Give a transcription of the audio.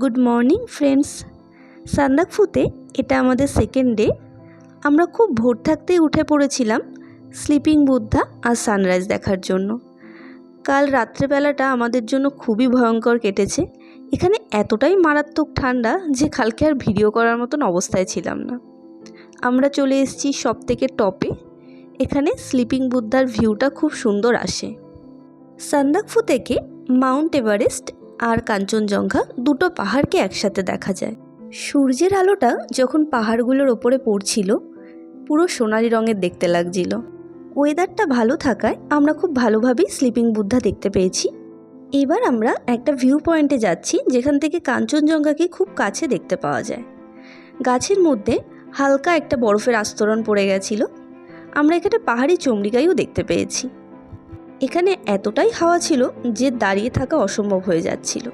Good morning friends. সান্দাকফুতে এটা আমাদের second day. আমরা খুব ভোর থাকতেই উঠে পড়েছিলাম স্লিপিং বুদ্ধা আর সানরাইজ দেখার জন্য। কাল রাত্রেবেলাটা আমাদের জন্য খুবই ভয়ঙ্কর কেটেছে। এখানে এতটাই মারাত্মক ঠান্ডা যে কালকে আর ভিডিও করার মতন অবস্থায় ছিলাম না। আমরা চলে এসেছি সব থেকে টপে। এখানে স্লিপিং বুদ্ধার ভিউটা খুব সুন্দর আসে। সান্দাকফু থেকে মাউন্ট এভারেস্ট আর কাঞ্চনজঙ্ঘা দুটো পাহাড়কে একসাথে দেখা যায়। সূর্যের আলোটা যখন পাহাড়গুলোর ওপরে পড়ছিল পুরো সোনালি রঙের দেখতে লাগছিল। ওয়েদারটা ভালো থাকায় আমরা খুব ভালোভাবেই স্লিপিং বুদ্ধা দেখতে পেয়েছি। এবার আমরা একটা ভিউ পয়েন্টে যাচ্ছি যেখান থেকে কাঞ্চনজঙ্ঘাকে খুব কাছে দেখতে পাওয়া যায়। গাছের মধ্যে হালকা একটা বরফের আস্তরণ পড়ে গেছিল। আমরা এখানে পাহাড়ি চমড়িগাইও দেখতে পেয়েছি। এখানে এতটাই হাওয়া ছিল যে দাঁড়িয়ে থাকা অসম্ভব হয়ে যাচ্ছিল।